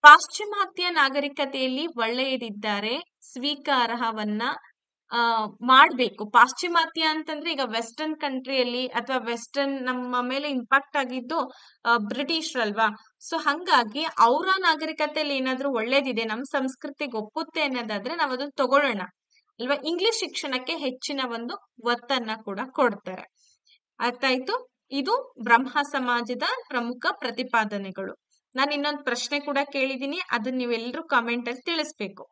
ಪಾಶ್ಚಿಮಾತ್ಯ ನಾಗರಿಕತೆಯಲ್ಲಿ ಒಳ್ಳೆಯದಿದ್ದಾರೆ ಸ್ವೀಕಾರವನ್ನ ಮಾಡ್ಬೇಕು. ಪಾಶ್ಚಿಮಾತ್ಯ ಅಂತಂದ್ರೆ ಈಗ ವೆಸ್ಟರ್ನ್ ಕಂಟ್ರಿಯಲ್ಲಿ ಅಥವಾ ವೆಸ್ಟರ್ನ್ ನಮ್ಮ ಮೇಲೆ ಇಂಪ್ಯಾಕ್ಟ್ ಆಗಿದ್ದು ಬ್ರಿಟಿಷರಲ್ವಾ. ಸೊ ಹಂಗಾಗಿ ಅವರ ನಾಗರಿಕತೆಯಲ್ಲಿ ಏನಾದ್ರೂ ಒಳ್ಳೇದಿದೆ, ನಮ್ಮ ಸಂಸ್ಕೃತಿಗೆ ಒಪ್ಪುತ್ತೆ ಅನ್ನೋದಾದ್ರೆ ನಾವು ಅದನ್ನ ತಗೊಳ್ಳೋಣ ಅಲ್ವಾ. ಇಂಗ್ಲಿಷ್ ಶಿಕ್ಷಣಕ್ಕೆ ಹೆಚ್ಚಿನ ಒಂದು ಒತ್ತನ್ನ ಕೂಡ ಕೊಡ್ತಾರೆ. ಅರ್ಥ ಆಯ್ತು? ಇದು ಬ್ರಹ್ಮ ಸಮಾಜದ ಪ್ರಮುಖ ಪ್ರತಿಪಾದನೆಗಳು. ನಾನು ಇನ್ನೊಂದು ಪ್ರಶ್ನೆ ಕೂಡ ಕೇಳಿದೀನಿ, ಅದನ್ನ ನೀವೆಲ್ಲರೂ ಕಾಮೆಂಟ್ ಅಲ್ಲಿ ತಿಳಿಸ್ಬೇಕು.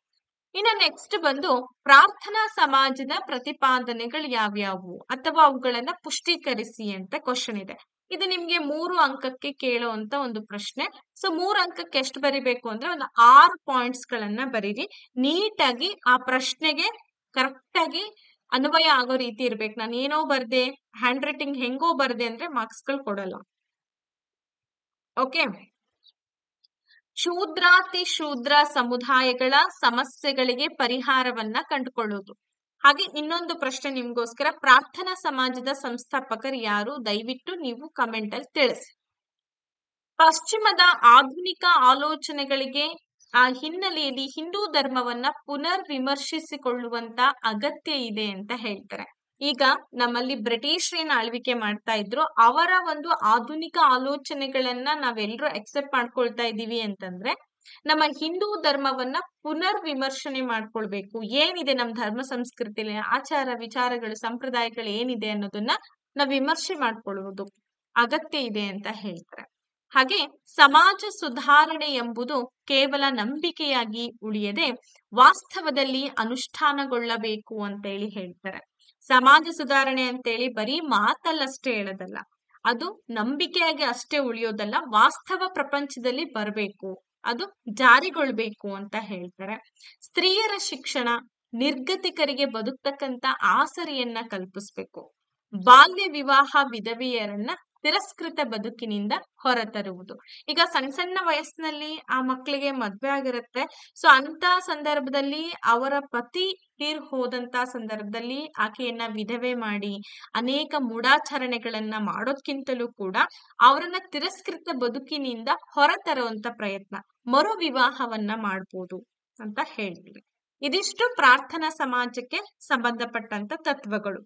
ಇನ್ನು ನೆಕ್ಸ್ಟ್ ಬಂದು ಪ್ರಾರ್ಥನಾ ಸಮಾಜದ ಪ್ರತಿಪಾದನೆಗಳು ಯಾವ್ಯಾವು ಅಥವಾ ಅವುಗಳನ್ನ ಪುಷ್ಟೀಕರಿಸಿ ಅಂತ ಕ್ವಶನ್ ಇದೆ. ಇದು ನಿಮ್ಗೆ 3 ಅಂಕಕ್ಕೆ ಕೇಳುವಂತ ಒಂದು ಪ್ರಶ್ನೆ. ಸೊ 3 ಅಂಕಕ್ಕೆ ಎಷ್ಟು ಬರಿಬೇಕು ಅಂದ್ರೆ ಒಂದು 6 ಪಾಯಿಂಟ್ಸ್ ಗಳನ್ನ ಬರೀರಿ. ನೀಟಾಗಿ ಆ ಪ್ರಶ್ನೆಗೆ ಕರೆಕ್ಟ್ ಆಗಿ ಅನ್ವಯ ಆಗೋ ರೀತಿ ಇರ್ಬೇಕು. ನಾನು ಏನೋ ಬರ್ದೆ, ಹ್ಯಾಂಡ್ ರೈಟಿಂಗ್ ಹೆಂಗೋ ಬರ್ದೆ ಅಂದ್ರೆ ಮಾರ್ಕ್ಸ್ ಗಳು ಕೊಡಲ್ಲ. ಓಕೆ. ಶೂದ್ರ ಸಮುದಾಯಗಳ ಸಮಸ್ಯೆಗಳಿಗೆ ಪರಿಹಾರವನ್ನ ಕಂಡುಕೊಳ್ಳುವುದು. ಹಾಗೆ ಇನ್ನೊಂದು ಪ್ರಶ್ನೆ ನಿಮ್ಗೋಸ್ಕರ, ಪ್ರಾರ್ಥನಾ ಸಮಾಜದ ಸಂಸ್ಥಾಪಕರು ಯಾರು? ದಯವಿಟ್ಟು ನೀವು ಕಮೆಂಟ್ ಅಲ್ಲಿ ತಿಳಿಸಿ. ಪಶ್ಚಿಮದ ಆಧುನಿಕ ಆಲೋಚನೆಗಳಿಗೆ ಆ ಹಿನ್ನೆಲೆಯಲ್ಲಿ ಹಿಂದೂ ಧರ್ಮವನ್ನ ಪುನರ್ ವಿಮರ್ಶಿಸಿಕೊಳ್ಳುವಂತ ಅಗತ್ಯ ಇದೆ ಅಂತ ಹೇಳ್ತಾರೆ. ಈಗ ನಮ್ಮಲ್ಲಿ ಬ್ರಿಟಿಷರೇನ್ ಆಳ್ವಿಕೆ ಮಾಡ್ತಾ ಇದ್ರು, ಅವರ ಒಂದು ಆಧುನಿಕ ಆಲೋಚನೆಗಳನ್ನ ನಾವೆಲ್ಲರೂ ಅಕ್ಸೆಪ್ಟ್ ಮಾಡ್ಕೊಳ್ತಾ ಇದೀವಿ ಅಂತಂದ್ರೆ ನಮ್ಮ ಹಿಂದೂ ಧರ್ಮವನ್ನ ಪುನರ್ ವಿಮರ್ಶನೆ ಮಾಡ್ಕೊಳ್ಬೇಕು. ಏನಿದೆ ನಮ್ಮ ಧರ್ಮ ಸಂಸ್ಕೃತಿಲಿ, ಆಚಾರ ವಿಚಾರಗಳು, ಸಂಪ್ರದಾಯಗಳು ಏನಿದೆ ಅನ್ನೋದನ್ನ ನಾವು ವಿಮರ್ಶೆ ಮಾಡ್ಕೊಳ್ಳುವುದು ಅಗತ್ಯ ಇದೆ ಅಂತ ಹೇಳ್ತಾರೆ. ಹಾಗೆ ಸಮಾಜ ಸುಧಾರಣೆ ಎಂಬುದು ಕೇವಲ ನಂಬಿಕೆಯಾಗಿ ಉಳಿಯದೆ ವಾಸ್ತವದಲ್ಲಿ ಅನುಷ್ಠಾನಗೊಳ್ಳಬೇಕು ಅಂತ ಹೇಳ್ತಾರೆ. ಸಮಾಜ ಸುಧಾರಣೆ ಅಂತೇಳಿ ಬರೀ ಮಾತಲ್ಲಷ್ಟೇ ಹೇಳೋದಲ್ಲ, ಅದು ನಂಬಿಕೆಯಾಗಿ ಅಷ್ಟೇ ಉಳಿಯೋದಲ್ಲ, ವಾಸ್ತವ ಪ್ರಪಂಚದಲ್ಲಿ ಬರಬೇಕು, ಅದು ಜಾರಿಗೊಳ್ಬೇಕು ಅಂತ ಹೇಳ್ತಾರೆ. ಸ್ತ್ರೀಯರ ಶಿಕ್ಷಣ, ನಿರ್ಗತಿಕರಿಗೆ ಬದುಕ್ತಕ್ಕಂತ ಆಸರೆಯನ್ನ ಕಲ್ಪಿಸ್ಬೇಕು. ಬಾಲ್ಯ ವಿವಾಹ ವಿಧವೆಯರನ್ನ ತಿರಸ್ಕೃತ ಬದುಕಿನಿಂದ ಹೊರತರುವುದು. ಈಗ ಸಣ್ಣ ಸಣ್ಣ ವಯಸ್ಸಿನಲ್ಲಿ ಆ ಮಕ್ಕಳಿಗೆ ಮದ್ವೆ ಆಗಿರುತ್ತೆ. ಸೊ ಅಂತ ಸಂದರ್ಭದಲ್ಲಿ ಅವರ ಪತಿ ತೀರ್ ಹೋದಂತ ಸಂದರ್ಭದಲ್ಲಿ ಆಕೆಯನ್ನ ವಿಧವೆ ಮಾಡಿ ಅನೇಕ ಮೂಢಾಚರಣೆಗಳನ್ನ ಮಾಡೋದ್ಕಿಂತಲೂ ಕೂಡ ಅವರನ್ನ ತಿರಸ್ಕೃತ ಬದುಕಿನಿಂದ ಹೊರತರುವಂತ ಪ್ರಯತ್ನ, ಮರು ವಿವಾಹವನ್ನ ಮಾಡ್ಬೋದು ಅಂತ ಹೇಳ್ತೀವಿ. ಇದಿಷ್ಟು ಪ್ರಾರ್ಥನಾ ಸಮಾಜಕ್ಕೆ ಸಂಬಂಧಪಟ್ಟಂತ ತತ್ವಗಳು.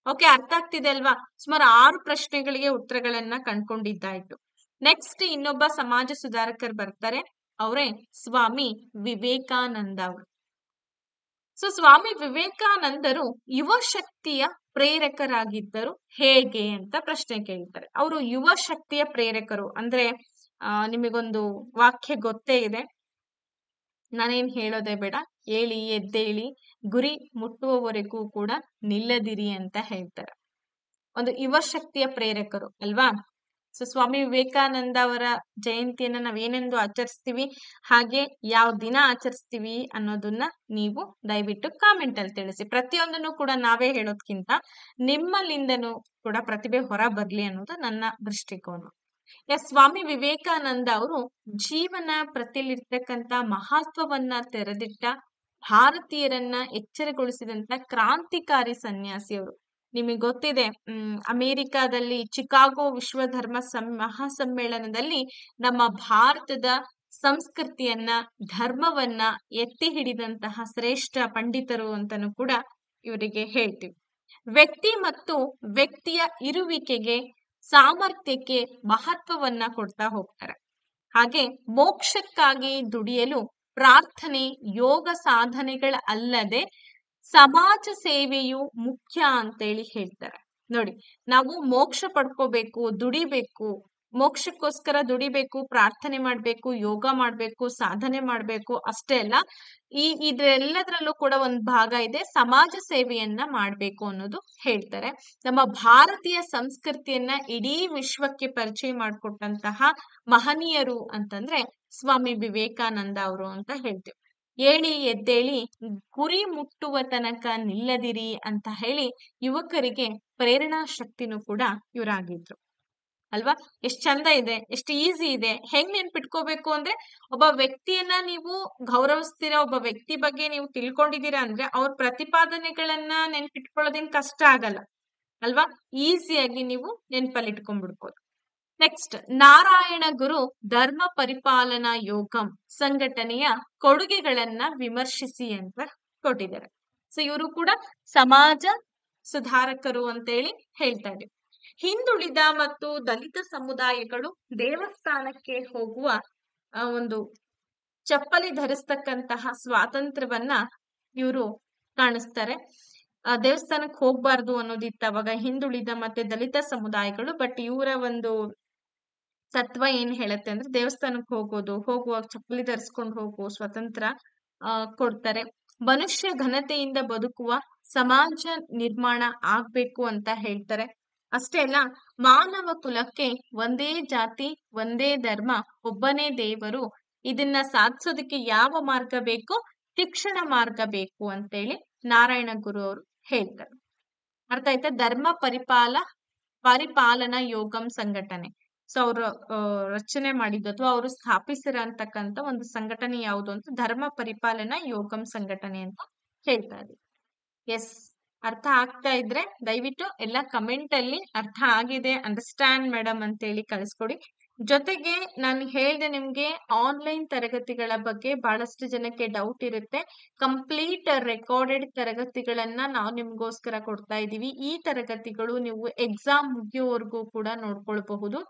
ಓಕೆ, ಅರ್ಥ ಆಗ್ತಿದೆ ಅಲ್ವಾ? ಸುಮಾರು 6 ಪ್ರಶ್ನೆಗಳಿಗೆ ಉತ್ತರಗಳನ್ನ ಕಂಡ್ಕೊಂಡಿದ್ದಾಯ್ತು. ನೆಕ್ಸ್ಟ್ ಇನ್ನೊಬ್ಬ ಸಮಾಜ ಸುಧಾರಕರು ಬರ್ತಾರೆ, ಅವರೇ ಸ್ವಾಮಿ ವಿವೇಕಾನಂದ ಅವರು. ಸೊ ಸ್ವಾಮಿ ವಿವೇಕಾನಂದರು ಯುವ ಶಕ್ತಿಯ ಪ್ರೇರಕರಾಗಿದ್ದರು ಹೇಗೆ ಅಂತ ಪ್ರಶ್ನೆ ಕೇಳ್ತಾರೆ. ಅವರು ಯುವ ಶಕ್ತಿಯ ಪ್ರೇರಕರು ಅಂದ್ರೆ ನಿಮಗೊಂದು ವಾಕ್ಯ ಗೊತ್ತೇ ಇದೆ, ನಾನೇನ್ ಹೇಳೋದೇ ಬೇಡ, ಏಳಿ ಎದ್ದೇಳಿ ಗುರಿ ಮುಟ್ಟುವವರೆಗೂ ಕೂಡ ನಿಲ್ಲದಿರಿ ಅಂತ ಹೇಳ್ತಾರೆ. ಒಂದು ಯುವ ಶಕ್ತಿಯ ಪ್ರೇರಕರು ಅಲ್ವಾ? ಸೊ ಸ್ವಾಮಿ ವಿವೇಕಾನಂದ ಅವರ ಜಯಂತಿಯನ್ನ ನಾವೇನೆಂದು ಆಚರಿಸ್ತೀವಿ, ಹಾಗೆ ಯಾವ ದಿನ ಆಚರಿಸ್ತೀವಿ ಅನ್ನೋದನ್ನ ನೀವು ದಯವಿಟ್ಟು ಕಾಮೆಂಟ್ ಅಲ್ಲಿ ತಿಳಿಸಿ. ಪ್ರತಿಯೊಂದನ್ನು ಕೂಡ ನಾವೇ ಹೇಳೋದ್ಕಿಂತ ನಿಮ್ಮಲ್ಲಿಂದನೂ ಕೂಡ ಪ್ರತಿಭೆ ಹೊರ ಬರ್ಲಿ ಅನ್ನೋದು ನನ್ನ ದೃಷ್ಟಿಕೋನ. ಸ್ವಾಮಿ ವಿವೇಕಾನಂದ ಅವರು ಜೀವನ ಪ್ರತಿಲಿರ್ತಕ್ಕಂತ ಮಹತ್ವವನ್ನ ತೆರೆದಿಟ್ಟ, ಭಾರತೀಯರನ್ನ ಎಚ್ಚರಗೊಳಿಸಿದಂತ ಕ್ರಾಂತಿಕಾರಿ ಸನ್ಯಾಸಿಯವರು. ನಿಮಗೆ ಗೊತ್ತಿದೆ, ಅಮೆರಿಕಾದಲ್ಲಿ ಚಿಕಾಗೋ ವಿಶ್ವ ಧರ್ಮ ಮಹಾಸಮ್ಮೇಳನದಲ್ಲಿ ನಮ್ಮ ಭಾರತದ ಸಂಸ್ಕೃತಿಯನ್ನ, ಧರ್ಮವನ್ನ ಎತ್ತಿ ಹಿಡಿದಂತಹ ಶ್ರೇಷ್ಠ ಪಂಡಿತರು ಅಂತಾನೂ ಕೂಡ ಇವರಿಗೆ ಹೇಳ್ತೀವಿ. ವ್ಯಕ್ತಿ ಮತ್ತು ವ್ಯಕ್ತಿಯ ಇರುವಿಕೆಗೆ, ಸಾಮರ್ಥ್ಯಕ್ಕೆ ಮಹತ್ವವನ್ನ ಕೊಡ್ತಾ ಹೋಗ್ತಾರೆ. ಹಾಗೆ ಮೋಕ್ಷಕ್ಕಾಗಿ ದುಡಿಯಲು ಪ್ರಾರ್ಥನೆ, ಯೋಗ ಸಾಧನೆಗಳ ಅಲ್ಲದೆ ಸಮಾಜ ಸೇವೆಯು ಮುಖ್ಯ ಅಂತೇಳಿ ಹೇಳ್ತಾರೆ. ನೋಡಿ, ನಾವು ಮೋಕ್ಷ ಪಡ್ಕೋಬೇಕು, ದುಡಿಬೇಕು, ಮೋಕ್ಷಕ್ಕೋಸ್ಕರ ದುಡಿಬೇಕು, ಪ್ರಾರ್ಥನೆ ಮಾಡ್ಬೇಕು, ಯೋಗ ಮಾಡ್ಬೇಕು, ಸಾಧನೆ ಮಾಡ್ಬೇಕು, ಅಷ್ಟೇ ಅಲ್ಲ, ಇದೆಲ್ಲದರಲ್ಲೂ ಕೂಡ ಒಂದು ಭಾಗ ಇದೆ, ಸಮಾಜ ಸೇವೆಯನ್ನ ಮಾಡ್ಬೇಕು ಅನ್ನೋದು ಹೇಳ್ತಾರೆ. ನಮ್ಮ ಭಾರತೀಯ ಸಂಸ್ಕೃತಿಯನ್ನ ಇಡೀ ವಿಶ್ವಕ್ಕೆ ಪರಿಚಯ ಮಾಡಿಕೊಟ್ಟಂತಹ ಮಹನೀಯರು ಅಂತಂದ್ರೆ ಸ್ವಾಮಿ ವಿವೇಕಾನಂದ ಅವರು ಅಂತ ಹೇಳ್ತೀವಿ. ಏಳಿ ಎದ್ದೇಳಿ ಗುರಿ ಮುಟ್ಟುವ ತನಕ ನಿಲ್ಲದಿರಿ ಅಂತ ಹೇಳಿ ಯುವಕರಿಗೆ ಪ್ರೇರಣಾ ಶಕ್ತಿನೂ ಕೂಡ ಇವರಾಗಿದ್ರು ಅಲ್ವಾ? ಎಷ್ಟ್ ಚಂದ ಇದೆ, ಎಷ್ಟು ಈಸಿ ಇದೆ. ಹೆಂಗ್ ನೆನ್ಪಿಟ್ಕೋಬೇಕು ಅಂದ್ರೆ, ಒಬ್ಬ ವ್ಯಕ್ತಿಯನ್ನ ನೀವು ಗೌರವಿಸ್ತೀರಾ, ಒಬ್ಬ ವ್ಯಕ್ತಿ ಬಗ್ಗೆ ನೀವು ತಿಳ್ಕೊಂಡಿದ್ದೀರಾ ಅಂದ್ರೆ ಅವ್ರ ಪ್ರತಿಪಾದನೆಗಳನ್ನ ನೆನ್ಪಿಟ್ಕೊಳ್ಳೋದೇನ್ ಕಷ್ಟ ಆಗಲ್ಲ ಅಲ್ವಾ? ಈಸಿಯಾಗಿ ನೀವು ನೆನ್ಪಲ್ಲಿ ಇಟ್ಕೊಂಡ್ಬಿಡ್ಬೋದು. ನೆಕ್ಸ್ಟ್, ನಾರಾಯಣ ಗುರು ಧರ್ಮ ಪರಿಪಾಲನಾ ಯೋಗಂ ಸಂಘಟನೆಯ ಕೊಡುಗೆಗಳನ್ನ ವಿಮರ್ಶಿಸಿ ಅಂತ ಕೊಟ್ಟಿದ್ದಾರೆ. ಸೊ ಇವರು ಕೂಡ ಸಮಾಜ ಸುಧಾರಕರು ಅಂತೇಳಿ ಹೇಳ್ತಾ ಇದ್ದೀವಿ. ಹಿಂದುಳಿದ ಮತ್ತು ದಲಿತ ಸಮುದಾಯಗಳು ದೇವಸ್ಥಾನಕ್ಕೆ ಹೋಗುವ ಒಂದು ಚಪ್ಪಲಿ ಧರಿಸ್ತಕ್ಕಂತಹ ಸ್ವಾತಂತ್ರ್ಯವನ್ನ ಇವರು ಕಾಣಿಸ್ತಾರೆ. ದೇವಸ್ಥಾನಕ್ಕೆ ಹೋಗ್ಬಾರ್ದು ಅನ್ನೋದಿತ್ತು ಅವಾಗ ಹಿಂದುಳಿದ ಮತ್ತೆ ದಲಿತ ಸಮುದಾಯಗಳು. ಬಟ್ ಇವರ ಒಂದು ತತ್ವ ಏನ್ ಹೇಳುತ್ತೆ ಅಂದ್ರೆ, ದೇವಸ್ಥಾನಕ್ಕೆ ಹೋಗುವಾಗ ಚಪ್ಪಲಿ ಧರಿಸ್ಕೊಂಡು ಹೋಗು, ಸ್ವತಂತ್ರ ಕೊಡ್ತಾರೆ. ಮನುಷ್ಯ ಘನತೆಯಿಂದ ಬದುಕುವ ಸಮಾಜ ನಿರ್ಮಾಣ ಆಗ್ಬೇಕು ಅಂತ ಹೇಳ್ತಾರೆ. ಅಷ್ಟೇ ಅಲ್ಲ, ಮಾನವ ಕುಲಕ್ಕೆ ಒಂದೇ ಜಾತಿ, ಒಂದೇ ಧರ್ಮ, ಒಬ್ಬನೇ ದೇವರು, ಇದನ್ನ ಸಾಧಿಸೋದಕ್ಕೆ ಯಾವ ಮಾರ್ಗ ಬೇಕು? ಶಿಕ್ಷಣ ಮಾರ್ಗ ಬೇಕು ಅಂತೇಳಿ ನಾರಾಯಣ ಗುರು ಅವರು ಹೇಳ್ತಾರೆ. ಅರ್ಥ ಆಯ್ತಾ? ಧರ್ಮ ಪರಿಪಾಲನಾ ಯೋಗಂ ಸಂಘಟನೆ. ಸೊ ಅವರು ರಚನೆ ಮಾಡಿದ್ದು ಅಥವಾ ಅವರು ಸ್ಥಾಪಿಸಿರತಕ್ಕಂತ ಒಂದು ಸಂಘಟನೆ ಯಾವುದು ಅಂತ ಧರ್ಮ ಪರಿಪಾಲನಾ ಯೋಗಂ ಸಂಘಟನೆ ಅಂತ ಹೇಳ್ತಾ ಇದ್ದೀವಿ. ಎಸ್, ಅರ್ಥ ಆಗ್ತಾ ಇದ್ರೆ ದಯವಿಟ್ಟು ಎಲ್ಲ ಕಮೆಂಟ್ ಅಲ್ಲಿ ಅರ್ಥ ಆಗಿದೆ, ಅಂಡರ್ಸ್ಟ್ಯಾಂಡ್ ಮೇಡಮ್ ಅಂತೇಳಿ ಕಳಿಸ್ಕೊಡಿ. ಜೊತೆಗೆ ನಾನು ಹೇಳ್ದೆ, ನಿಮ್ಗೆ ಆನ್ಲೈನ್ ತರಗತಿಗಳ ಬಗ್ಗೆ ಬಹಳಷ್ಟು ಜನಕ್ಕೆ ಡೌಟ್ ಇರುತ್ತೆ. ಕಂಪ್ಲೀಟ್ ರೆಕಾರ್ಡೆಡ್ ತರಗತಿಗಳನ್ನ ನಾವು ನಿಮ್ಗೋಸ್ಕರ ಕೊಡ್ತಾ ಇದ್ದೀವಿ. ಈ ತರಗತಿಗಳು ನೀವು ಎಕ್ಸಾಮ್ ಮುಗಿಯೋವರೆಗೂ ಕೂಡ ನೋಡ್ಕೊಳ್ಬಹುದು.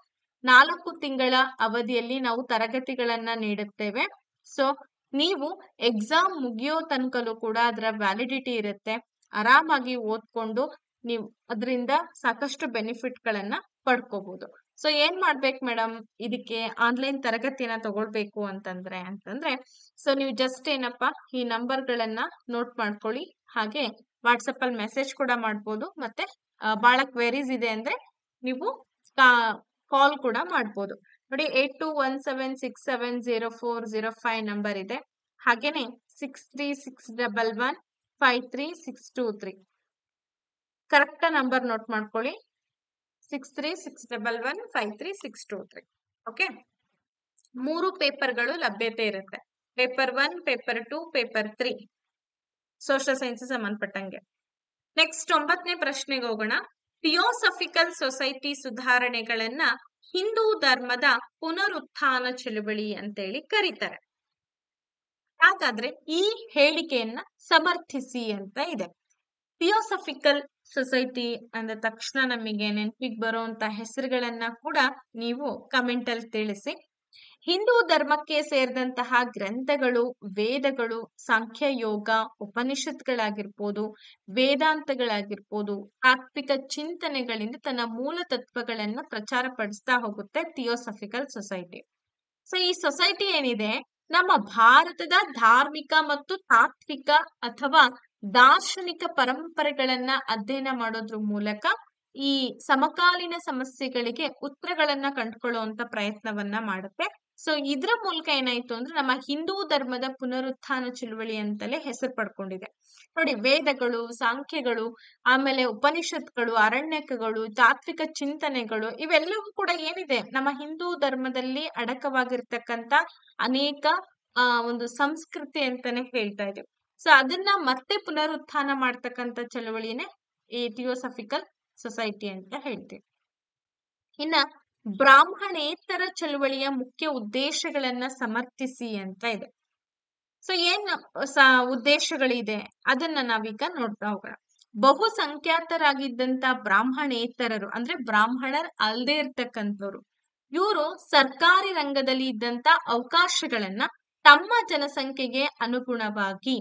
4 ತಿಂಗಳ ಅವಧಿಯಲ್ಲಿ ನಾವು ತರಗತಿಗಳನ್ನ ನೀಡುತ್ತೇವೆ. ಸೊ ನೀವು ಎಕ್ಸಾಮ್ ಮುಗಿಯೋ ತನಕಲೂ ಕೂಡ ಅದರ ವ್ಯಾಲಿಡಿಟಿ ಇರುತ್ತೆ. ಆರಾಮಾಗಿ ಓದ್ಕೊಂಡು ನೀವು ಅದರಿಂದ ಸಾಕಷ್ಟು ಬೆನಿಫಿಟ್ ಗಳನ್ನ ಪಡ್ಕೋಬಹುದು. ಸೊ ಏನ್ ಮಾಡ್ಬೇಕು ಮೇಡಮ್, ಇದಕ್ಕೆ ಆನ್ಲೈನ್ ತರಗತಿಯನ್ನ ತಗೊಳ್ಬೇಕು ಅಂತಂದ್ರೆ ಸೊ ನೀವು ಜಸ್ಟ್ ಏನಪ್ಪಾ, ಈ ನಂಬರ್ ಗಳನ್ನ ನೋಟ್ ಮಾಡ್ಕೊಳ್ಳಿ. ಹಾಗೆ ವಾಟ್ಸಪ್ ಅಲ್ಲಿ ಮೆಸೇಜ್ ಕೂಡ ಮಾಡ್ಬೋದು. ಮತ್ತೆ ಬಹಳ ಕ್ವೆರೀಸ್ ಇದೆ ಅಂದ್ರೆ ನೀವು ಕಾಲ್ ಕೂಡ ಮಾಡ್ಬೋದು. ನೋಡಿ, 8217670405 ನಂಬರ್ ಇದೆ. ಹಾಗೇನೆ 636111 53623. ಕರೆಕ್ಟ್ ನಂಬರ್ ನೋಟ್ ಮಾಡ್ಕೊಳ್ಳಿ. 6361153623. ಓಕೆ, 3 ಪೇಪರ್ಗಳು ಲಭ್ಯತೆ ಇರುತ್ತೆ. Paper 1, paper 2, paper 3 social science ಸಂಬಂಧಪಟ್ಟಂಗೆ. ನೆಕ್ಸ್ಟ್ 9ನೇ ಪ್ರಶ್ನೆಗೆ ಹೋಗೋಣ. ಥಿಯೋಸಫಿಕಲ್ ಸೊಸೈಟಿ ಸುಧಾರಣೆಗಳನ್ನ ಹಿಂದೂ ಧರ್ಮದ ಪುನರುತ್ಥಾನ ಚಳುವಳಿ ಅಂತೇಳಿ ಕರೀತಾರೆ. ಹಾಗಾದ್ರೆ ಈ ಹೇಳಿಕೆಯನ್ನ ಸಮರ್ಥಿಸಿ ಅಂತ ಇದೆ. ಥಿಯೋಸಫಿಕಲ್ ಸೊಸೈಟಿ ಅಂದ ತಕ್ಷಣ ನಮಗೆ ನೆನಪಿಗೆ ಬರುವಂತ ಹೆಸರುಗಳನ್ನ ಕೂಡ ನೀವು ಕಮೆಂಟ್ ಅಲ್ಲಿ ತಿಳಿಸಿ. ಹಿಂದೂ ಧರ್ಮಕ್ಕೆ ಸೇರಿದಂತಹ ಗ್ರಂಥಗಳು, ವೇದಗಳು, ಸಾಂಖ್ಯ ಯೋಗ, ಉಪನಿಷತ್ಗಳಾಗಿರ್ಬೋದು, ವೇದಾಂತಗಳಾಗಿರ್ಬೋದು, ತಾತ್ವಿಕ ಚಿಂತನೆಗಳಿಂದ ತನ್ನ ಮೂಲ ತತ್ವಗಳನ್ನ ಪ್ರಚಾರ ಪಡಿಸ್ತಾ ಹೋಗುತ್ತೆ ಥಿಯೋಸಫಿಕಲ್ ಸೊಸೈಟಿ. ಸೊ ಈ ಸೊಸೈಟಿ ಏನಿದೆ, ನಮ್ಮ ಭಾರತದ ಧಾರ್ಮಿಕ ಮತ್ತು ತಾತ್ವಿಕ ಅಥವಾ ದಾರ್ಶನಿಕ ಪರಂಪರೆಗಳನ್ನ ಅಧ್ಯಯನ ಮಾಡೋದ್ರ ಮೂಲಕ ಈ ಸಮಕಾಲೀನ ಸಮಸ್ಯೆಗಳಿಗೆ ಉತ್ತರಗಳನ್ನ ಕಂಡುಕೊಳ್ಳುವಂತ ಪ್ರಯತ್ನವನ್ನ ಮಾಡುತ್ತೆ. ಸೊ ಇದ್ರ ಮೂಲಕ ಏನಾಯ್ತು ಅಂದ್ರೆ ನಮ್ಮ ಹಿಂದೂ ಧರ್ಮದ ಪುನರುತ್ಥಾನ ಚಳುವಳಿ ಅಂತಲೇ ಹೆಸರು ಪಡ್ಕೊಂಡಿದೆ. ನೋಡಿ, ವೇದಗಳು, ಸಾಂಖ್ಯಗಳು, ಆಮೇಲೆ ಉಪನಿಷತ್ಗಳು, ಅರಣ್ಯಕಗಳು, ತಾತ್ವಿಕ ಚಿಂತನೆಗಳು ಇವೆಲ್ಲವೂ ಕೂಡ ಏನಿದೆ, ನಮ್ಮ ಹಿಂದೂ ಧರ್ಮದಲ್ಲಿ ಅಡಕವಾಗಿರ್ತಕ್ಕಂತ ಅನೇಕ ಒಂದು ಸಂಸ್ಕೃತಿ ಅಂತಾನೆ ಹೇಳ್ತಾ ಇದ್ದೀವಿ. ಸೊ ಅದನ್ನ ಮತ್ತೆ ಪುನರುತ್ಥಾನ ಮಾಡ್ತಕ್ಕಂಥ ಚಳವಳಿನೇ ಈ ಥಿಯೋಸಫಿಕಲ್ ಸೊಸೈಟಿ ಅಂತ ಹೇಳ್ತೀವಿ. ಇನ್ನ ಬ್ರಾಹ್ಮಣೇತರ ಚಳುವಳಿಯ ಮುಖ್ಯ ಉದ್ದೇಶಗಳನ್ನ ಸಮರ್ಥಿಸಿ ಅಂತ ಇದೆ. ಸೊ ಏನ್ ಉದ್ದೇಶಗಳಿದೆ ಅದನ್ನ ನಾವೀಗ ನೋಡ್ತಾ ಹೋಗೋಣ. ಬಹುಸಂಖ್ಯಾತರಾಗಿದ್ದಂತ ಬ್ರಾಹ್ಮಣೇತರರು ಅಂದ್ರೆ ಬ್ರಾಹ್ಮಣರ್ ಅಲ್ದೇ ಇರ್ತಕ್ಕಂಥವ್ರು, ಇವರು ಸರ್ಕಾರಿ ರಂಗದಲ್ಲಿ ಇದ್ದಂತ ಅವಕಾಶಗಳನ್ನ ತಮ್ಮ ಜನಸಂಖ್ಯೆಗೆ ಅನುಗುಣವಾಗಿ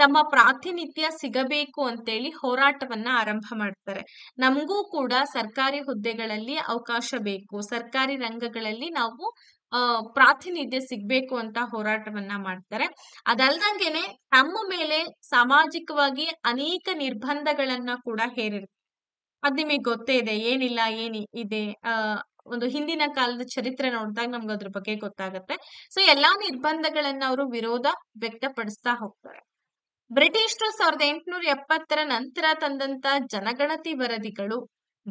ತಮ್ಮ ಪ್ರಾತಿನಿಧ್ಯ ಸಿಗಬೇಕು ಅಂತೇಳಿ ಹೋರಾಟವನ್ನ ಆರಂಭ ಮಾಡ್ತಾರೆ. ನಮಗೂ ಕೂಡ ಸರ್ಕಾರಿ ಹುದ್ದೆಗಳಲ್ಲಿ ಅವಕಾಶ ಬೇಕು, ಸರ್ಕಾರಿ ರಂಗಗಳಲ್ಲಿ ನಾವು ಪ್ರಾತಿನಿಧ್ಯ ಸಿಗ್ಬೇಕು ಅಂತ ಹೋರಾಟವನ್ನ ಮಾಡ್ತಾರೆ. ಅದಲ್ದಂಗೆನೆ ತಮ್ಮ ಮೇಲೆ ಸಾಮಾಜಿಕವಾಗಿ ಅನೇಕ ನಿರ್ಬಂಧಗಳನ್ನ ಕೂಡ ಹೇರಿರ್ತಾರೆ. ಅದ್ ನಿಮಗೆ ಗೊತ್ತೇ ಇದೆ, ಏನಿಲ್ಲ ಏನಿದೆ ಒಂದು ಹಿಂದಿನ ಕಾಲದ ಚರಿತ್ರೆ ನೋಡಿದಾಗ ನಮ್ಗೆ ಅದ್ರ ಬಗ್ಗೆ ಗೊತ್ತಾಗತ್ತೆ. ಸೊ ಎಲ್ಲಾ ನಿರ್ಬಂಧಗಳನ್ನ ಅವರು ವಿರೋಧ ವ್ಯಕ್ತಪಡಿಸ್ತಾ ಹೋಗ್ತಾರೆ. ಬ್ರಿಟಿಷರು 1870 ನಂತರ ತಂದಂತ ಜನಗಣತಿ ವರದಿಗಳು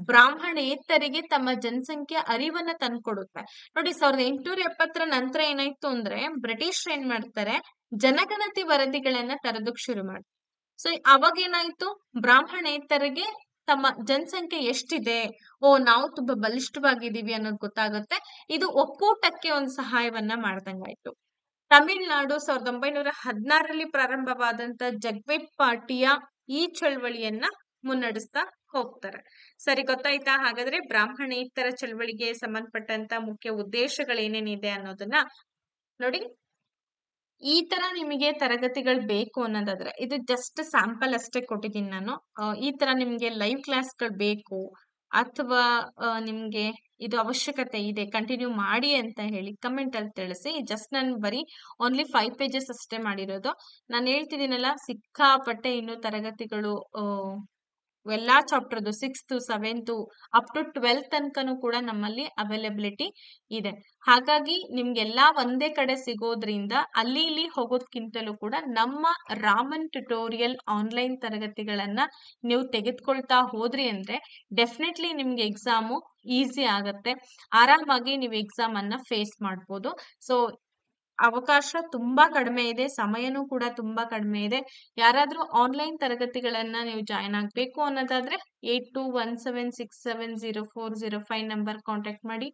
ಬ್ರಾಹ್ಮಣೇತರಿಗೆ ತಮ್ಮ ಜನಸಂಖ್ಯೆ ಅರಿವನ್ನ ತಂದ್ಕೊಡುತ್ತೆ. ನೋಡಿ, 1870 ನಂತರ ಏನಾಯ್ತು ಅಂದ್ರೆ ಬ್ರಿಟಿಷರು ಏನ್ ಮಾಡ್ತಾರೆ, ಜನಗಣತಿ ವರದಿಗಳನ್ನ ತರೋದಕ್ ಶುರು ಮಾಡ್ತಾರೆ. ಸೊ ಅವಾಗ ಏನಾಯ್ತು, ಬ್ರಾಹ್ಮಣೇತರಿಗೆ ತಮ್ಮ ಜನಸಂಖ್ಯೆ ಎಷ್ಟಿದೆ, ನಾವು ತುಂಬಾ ಬಲಿಷ್ಠವಾಗಿದ್ದೀವಿ ಅನ್ನೋದು ಗೊತ್ತಾಗುತ್ತೆ. ಇದು ಒಕ್ಕೂಟಕ್ಕೆ ಒಂದು ಸಹಾಯವನ್ನ ಮಾಡ್ದಂಗಾಯ್ತು. ತಮಿಳುನಾಡು 1916ರಲ್ಲಿ ಪ್ರಾರಂಭವಾದಂತ ಜಗ್ವೇಟ್ ಪಾರ್ಟಿಯ ಈ ಚಳವಳಿಯನ್ನ ಮುನ್ನಡೆಸ್ತಾ ಹೋಗ್ತಾರೆ. ಸರಿ, ಗೊತ್ತಾಯ್ತಾ? ಹಾಗಾದ್ರೆ ಬ್ರಾಹ್ಮಣೇತರ ಚಳವಳಿಗೆ ಸಂಬಂಧಪಟ್ಟಂತ ಮುಖ್ಯ ಉದ್ದೇಶಗಳೇನೇನಿದೆ ಅನ್ನೋದನ್ನ ನೋಡಿ. ಈ ತರ ನಿಮಗೆ ತರಗತಿಗಳು ಬೇಕು ಅನ್ನೋದಾದ್ರೆ ಇದು ಜಸ್ಟ್ ಸ್ಯಾಂಪಲ್ ಅಷ್ಟೇ ಕೊಟ್ಟಿದ್ದೀನಿ ನಾನು. ಈ ತರ ನಿಮ್ಗೆ ಲೈವ್ ಕ್ಲಾಸ್ಗಳು ಬೇಕು ಅಥವಾ ನಿಮ್ಗೆ ಇದು ಅವಶ್ಯಕತೆ ಇದೆ ಕಂಟಿನ್ಯೂ ಮಾಡಿ ಅಂತ ಹೇಳಿ ಕಮೆಂಟ್ ಅಲ್ಲಿ ತಿಳಿಸಿ. ಜಸ್ಟ್ ನಾನು ಬರೀ ಓನ್ಲಿ 5 pages ಅಷ್ಟೇ ಮಾಡಿರೋದು. ನಾನು ಹೇಳ್ತಿದ್ದೀನಲ್ಲ, ಸಿಕ್ಕಾಪಟ್ಟೆ ಇನ್ನು ತರಗತಿಗಳು ಎಲ್ಲಾ ಚಾಪ್ಟರ್ದು 6th 7th up to 12th ತನಕನೂ ಕೂಡ ನಮ್ಮಲ್ಲಿ ಅವೈಲಬಿಲಿಟಿ ಇದೆ. ಹಾಗಾಗಿ ನಿಮ್ಗೆಲ್ಲಾ ಒಂದೇ ಕಡೆ ಸಿಗೋದ್ರಿಂದ ಅಲ್ಲಿ ಇಲ್ಲಿ ಹೋಗೋದ್ಕಿಂತಲೂ ಕೂಡ ನಮ್ಮ ರಾಮನ್ ಟ್ಯುಟೋರಿಯಲ್ ಆನ್ಲೈನ್ ತರಗತಿಗಳನ್ನ ನೀವು ತೆಗೆದುಕೊಳ್ತಾ ಹೋದ್ರಿ ಅಂದ್ರೆ ಡೆಫಿನೆಟ್ಲಿ ನಿಮ್ಗೆ ಎಕ್ಸಾಮು ಈಸಿ ಆಗತ್ತೆ. ಆರಾಮಾಗಿ ನೀವು ಎಕ್ಸಾಮ್ ಅನ್ನ ಫೇಸ್ ಮಾಡ್ಬೋದು. ಸೊ ಅವಕಾಶ ತುಂಬಾ ಕಡಿಮೆ ಇದೆ, ಸಮಯನೂ ಕೂಡ ತುಂಬಾ ಕಡಿಮೆ ಇದೆ. ಯಾರಾದ್ರೂ ಆನ್ಲೈನ್ ತರಗತಿಗಳನ್ನ ನೀವು ಜಾಯಿನ್ ಆಗ್ಬೇಕು ಅನ್ನೋದಾದ್ರೆ 8217670405 ನಂಬರ್ ಕಾಂಟ್ಯಾಕ್ಟ್ ಮಾಡಿ.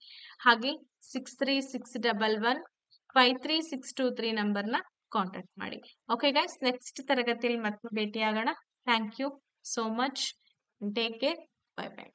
ಹಾಗೆ 6361153623 ನಂಬರ್ನ ಕಾಂಟ್ಯಾಕ್ಟ್ ಮಾಡಿ. ಓಕೆ ಗೈಸ್, ನೆಕ್ಸ್ಟ್ ತರಗತಿಯಲ್ಲಿ ಮತ್ತೆ ಭೇಟಿ ಆಗೋಣ. Thank you so much. Take care. Bye by.